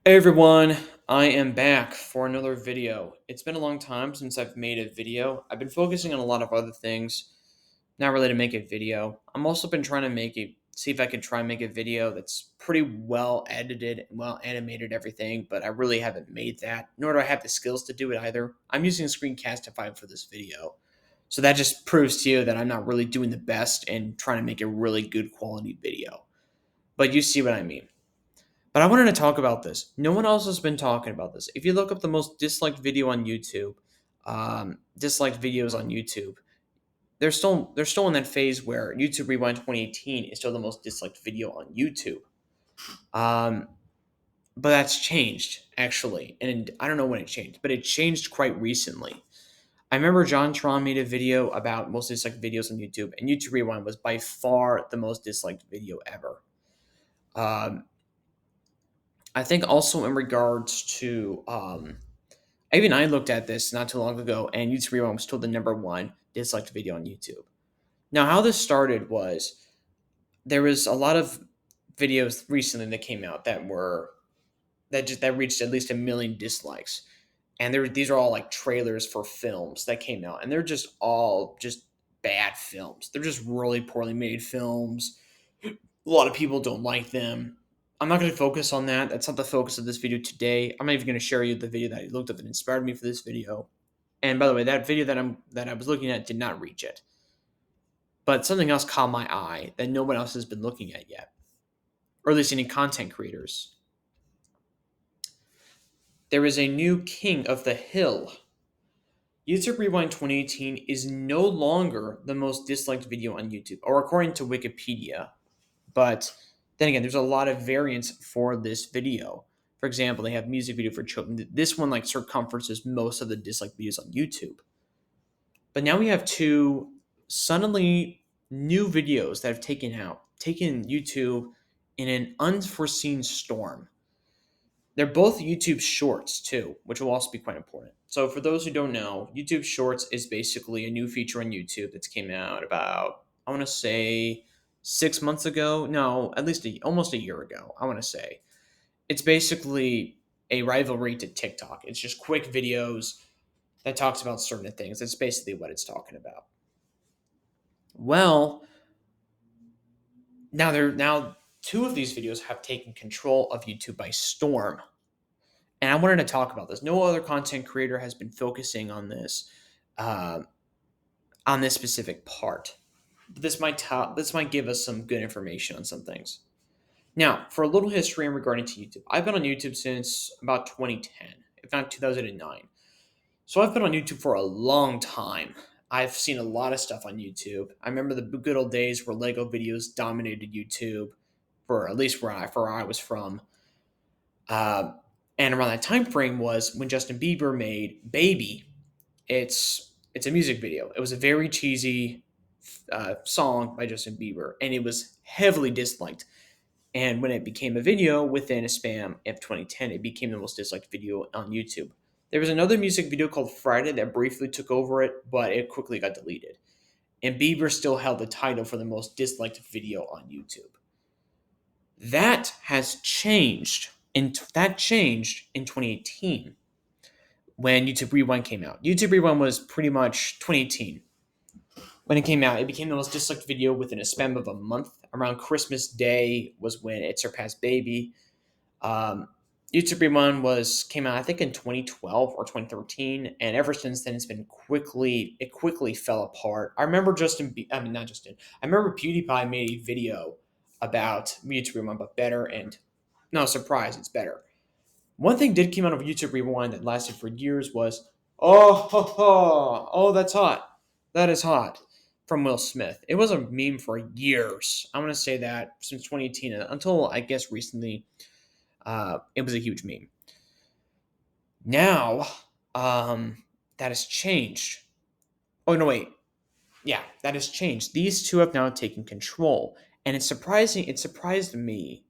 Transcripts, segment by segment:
Hey everyone, I am back for another video. It's been a long time since I've made a video. I've been focusing on a lot of other things, not really to make a video. I'm also been trying to see if I can try and make a video that's pretty well edited and well animated everything, but I really haven't made that, nor do I have the skills to do it either. I'm using Screencastify for this video. So that just proves to you that I'm not really doing the best and trying to make a really good quality video. But you see what I mean. But I wanted to talk about this. No one else has been talking about this. If you look up the most disliked video on YouTube, disliked videos on YouTube, they're still in that phase where YouTube Rewind 2018 is still the most disliked video on YouTube. Um, but that's changed actually, and I don't know when it changed, but it changed quite recently. I remember John Tron made a video about most disliked videos on YouTube, and YouTube Rewind was by far the most disliked video ever. Um, I think also in regards to even I looked at this not too long ago, and YouTube Rewind was still the number one disliked video on YouTube. Now, how this started was there was a lot of videos recently that came out that reached at least 1 million dislikes, and these are all like trailers for films that came out, and they're just all just bad films. They're just really poorly made films. A lot of people don't like them. I'm not going to focus on that. That's not the focus of this video today. I'm not even going to share you the video that I looked up that inspired me for this video. And by the way, that video that I was looking at did not reach it. But something else caught my eye that no one else has been looking at yet, or at least any content creators. There is a new king of the hill. YouTube Rewind 2018 is no longer the most disliked video on YouTube, or according to Wikipedia. But then again, there's a lot of variants for this video. For example, they have music video for children. This one like circumferences most of the disliked videos on YouTube. But now we have two suddenly new videos that have taken YouTube in an unforeseen storm. They're both YouTube Shorts too, which will also be quite important. So for those who don't know, YouTube Shorts is basically a new feature on YouTube that's came out about I want to say 6 months ago. No, at least almost a year ago. I want to say it's basically a rivalry to TikTok. It's just quick videos that talks about certain things. That's basically what it's talking about. Well, now two of these videos have taken control of YouTube by storm. And I wanted to talk about this. No other content creator has been focusing uh, on this specific part. But this might give us some good information on some things. Now, for a little history in regarding to YouTube, I've been on YouTube since about 2010, if not 2009. So I've been on YouTube for a long time. I've seen a lot of stuff on YouTube. I remember the good old days where Lego videos dominated YouTube, for at least where I was from. Uh, and around that time frame was when Justin Bieber made "Baby." It's a music video. It was a very cheesy song by Justin Bieber, and it was heavily disliked. And when it became a video within a span of 2010, it became the most disliked video on YouTube. There was another music video called Friday that briefly took over it, but it quickly got deleted. And Bieber still held the title for the most disliked video on YouTube. That has changed. That changed in 2018 when YouTube Rewind came out. YouTube Rewind was pretty much 2018. When it came out, it became the most disliked video within a span of a month. Around Christmas Day was when it surpassed Baby. Um, YouTube Rewind came out I think in 2012 or 2013, and ever since then it quickly fell apart. I remember I mean not Justin. I remember PewDiePie made a video about YouTube Rewind, but better, and no surprise, it's better. One thing did come out of YouTube Rewind that lasted for years was oh that's hot, that is hot from Will Smith. It was a meme for years. I'm gonna say that since 2018 until I guess recently it was a huge meme. Now, that has changed. Oh, no, wait. Yeah, that has changed. These two have now taken control. And it's surprising. It surprised me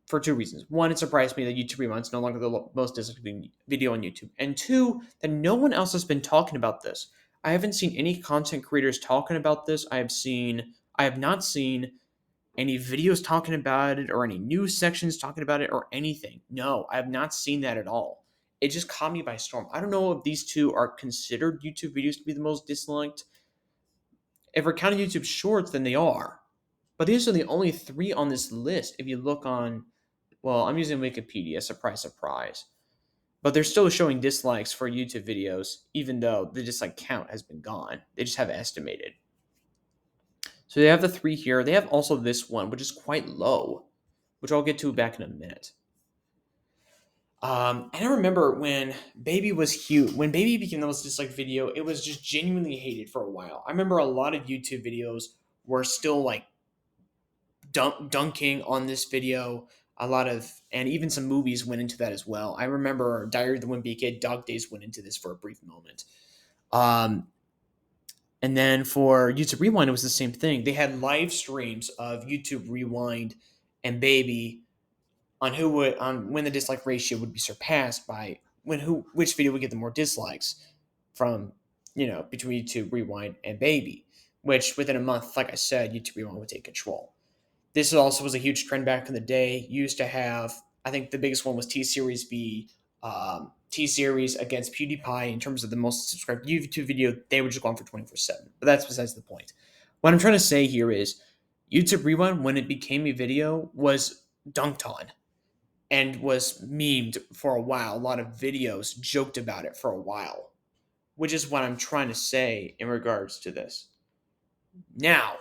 for two reasons. One, it surprised me that YouTube Rewind is no longer the most disliked video on YouTube. And two, that no one else has been talking about this. I haven't seen any content creators talking about this. I have not seen any videos talking about it or any news sections talking about it or anything. No, I have not seen that at all. It just caught me by storm. I don't know if these two are considered YouTube videos to be the most disliked. If we're counting YouTube Shorts, then they are. But these are the only three on this list. If you look on, well, I'm using Wikipedia, surprise, surprise. But they're still showing dislikes for YouTube videos, even though the dislike count has been gone. They just have estimated. So they have the three here. They have also this one, which is quite low, which I'll get to back in a minute. And I remember when Baby was huge, when Baby became the most disliked video, it was just genuinely hated for a while. I remember a lot of YouTube videos were still like dunking on this video. A lot of, and even some movies went into that as well. I remember Diary of the Wimpy Kid, Dog Days went into this for a brief moment. And then for YouTube Rewind, it was the same thing. They had live streams of YouTube Rewind and Baby on when the dislike ratio would be surpassed by which video would get the more dislikes from between YouTube Rewind and Baby, which within a month, like I said, YouTube Rewind would take control. This also was a huge trend back in the day. You used to have, I think the biggest one was T-Series B, T-Series against PewDiePie in terms of the most subscribed YouTube video. They were just going for 24/7, but that's besides the point. What I'm trying to say here is YouTube Rewind, when it became a video, was dunked on and was memed for a while. A lot of videos joked about it for a while, which is what I'm trying to say in regards to this. Now,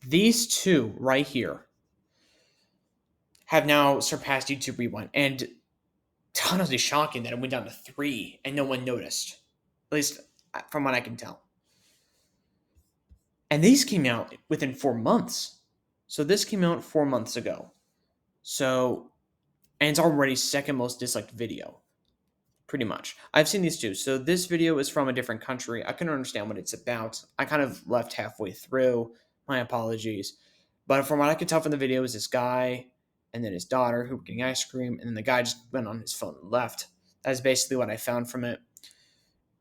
these two right here have now surpassed YouTube Rewind, and it's honestly shocking that it went down to 3 and no one noticed, at least from what I can tell. And these came out within 4 months. So this came out 4 months ago. So, and it's already second most disliked video, pretty much. I've seen these two. So this video is from a different country. I couldn't understand what it's about. I kind of left halfway through. My apologies. But from what I could tell from the video is this guy and then his daughter who were getting ice cream, and then the guy just went on his phone and left. That's basically what I found from it.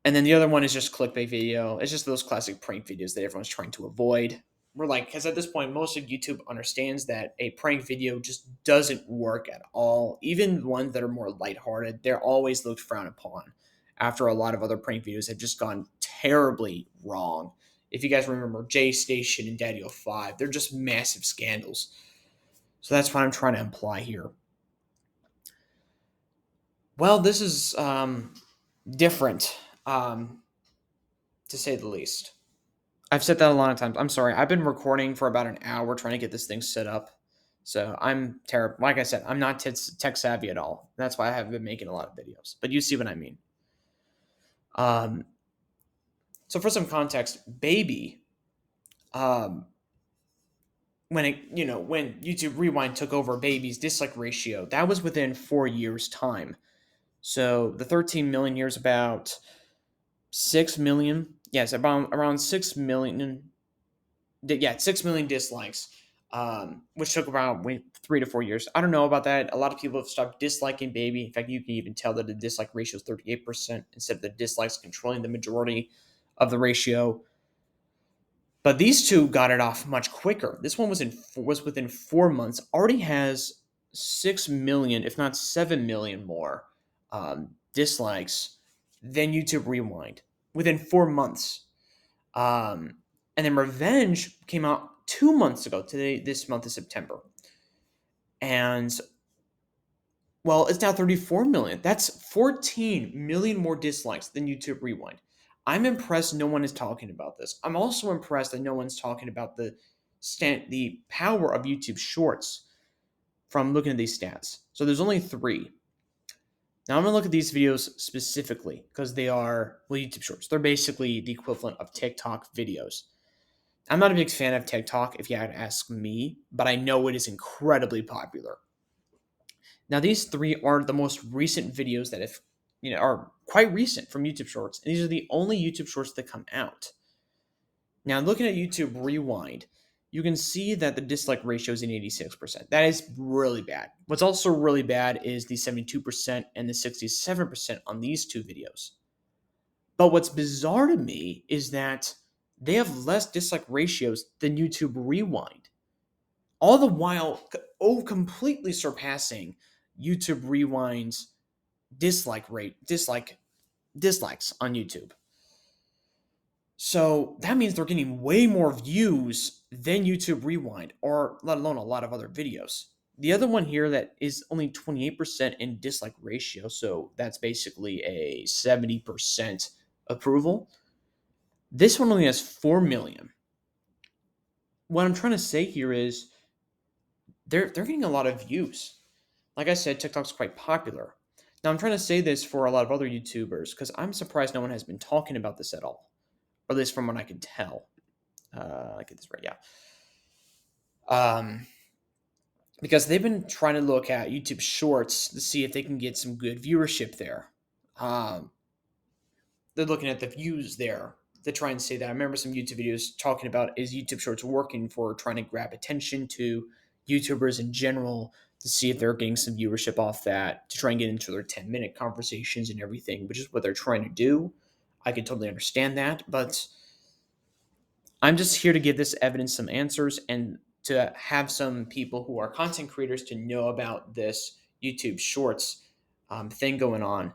And then the other one is just clickbait video. It's just those classic prank videos that everyone's trying to avoid. We're like, because at this point, most of YouTube understands that a prank video just doesn't work at all. Even ones that are more lighthearted, they're always looked frowned upon after a lot of other prank videos have just gone terribly wrong. If you guys remember J Station and Daddy 05, they're just massive scandals. So that's what I'm trying to imply here. Well, this is different, to say the least. I've said that a lot of times. I'm sorry. I've been recording for about an hour trying to get this thing set up. So I'm terrible. Like I said, I'm not tech savvy at all. That's why I haven't been making a lot of videos. But you see what I mean. So for some context, Baby, when YouTube Rewind took over Baby's dislike ratio, that was within 4 years' time. So the 13 million years, about 6 million. Yes, around 6 million. Yeah, 6 million dislikes, which took around 3 to 4 years. I don't know about that. A lot of people have stopped disliking Baby. In fact, you can even tell that the dislike ratio is 38% instead of the dislikes controlling the majority of the ratio. But these two got it off much quicker. This one was within 4 months. Already has 6 million, if not 7 million more dislikes than YouTube Rewind within 4 months. And then Revenge came out 2 months ago. This month is September. And, well, it's now 34 million. That's 14 million more dislikes than YouTube Rewind. I'm impressed no one is talking about this. I'm also impressed that no one's talking about the power of YouTube Shorts from looking at these stats. So there's only 3. Now I'm going to look at these videos specifically because they are, well, YouTube Shorts. They're basically the equivalent of TikTok videos. I'm not a big fan of TikTok, if you had to ask me, but I know it is incredibly popular. Now, these 3 are the most recent videos that are quite recent from YouTube Shorts. And these are the only YouTube Shorts that come out. Now, looking at YouTube Rewind, you can see that the dislike ratio is in 86%. That is really bad. What's also really bad is the 72% and the 67% on these 2 videos. But what's bizarre to me is that they have less dislike ratios than YouTube Rewind. All the while, completely surpassing YouTube Rewind's dislikes on YouTube. So that means they're getting way more views than YouTube Rewind, or let alone a lot of other videos. The other one here that is only 28% in dislike ratio, so that's basically a 70% approval. This one only has 4 million. What I'm trying to say here is they're getting a lot of views. Like I said, TikTok's quite popular. Now I'm trying to say this for a lot of other YouTubers because I'm surprised no one has been talking about this at all, or at least from what I can tell. I get this right, yeah. Because they've been trying to look at YouTube Shorts to see if they can get some good viewership there. Um, they're looking at the views there to try and say that. I remember some YouTube videos talking about, is YouTube Shorts working for trying to grab attention to YouTubers in general to see if they're getting some viewership off that, to try and get into their 10-minute conversations and everything, which is what they're trying to do. I can totally understand that, but I'm just here to give this evidence some answers and to have some people who are content creators to know about this YouTube Shorts thing going on,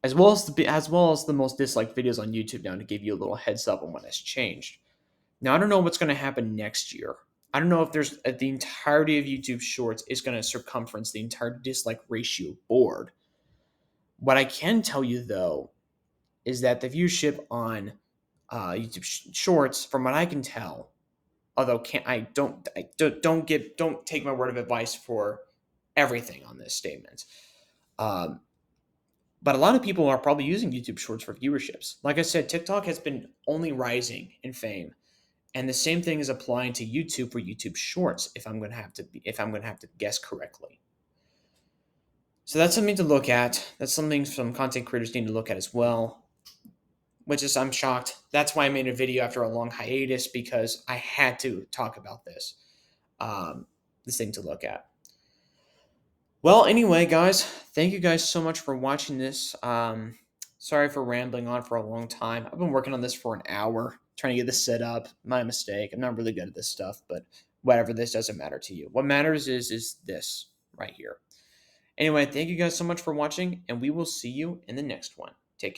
as well as the most disliked videos on YouTube now, to give you a little heads up on what has changed. Now I don't know what's going to happen next year. I don't know if there's the entirety of YouTube Shorts is going to circumference the entire dislike ratio board. What I can tell you though is that the viewership on YouTube Shorts, from what I can tell, although don't take my word of advice for everything on this statement. Um, but a lot of people are probably using YouTube Shorts for viewerships. Like I said, TikTok has been only rising in fame, and the same thing is applying to YouTube for YouTube Shorts. If I'm going to have to guess correctly. So that's something to look at. That's something some content creators need to look at as well. Which is, I'm shocked. That's why I made a video after a long hiatus, because I had to talk about this. This thing to look at. Well, anyway, guys, thank you guys so much for watching this. Sorry for rambling on for a long time. I've been working on this for an hour, trying to get this set up. My mistake. I'm not really good at this stuff, but whatever. This doesn't matter to you. What matters is this right here. Anyway, thank you guys so much for watching, and we will see you in the next one.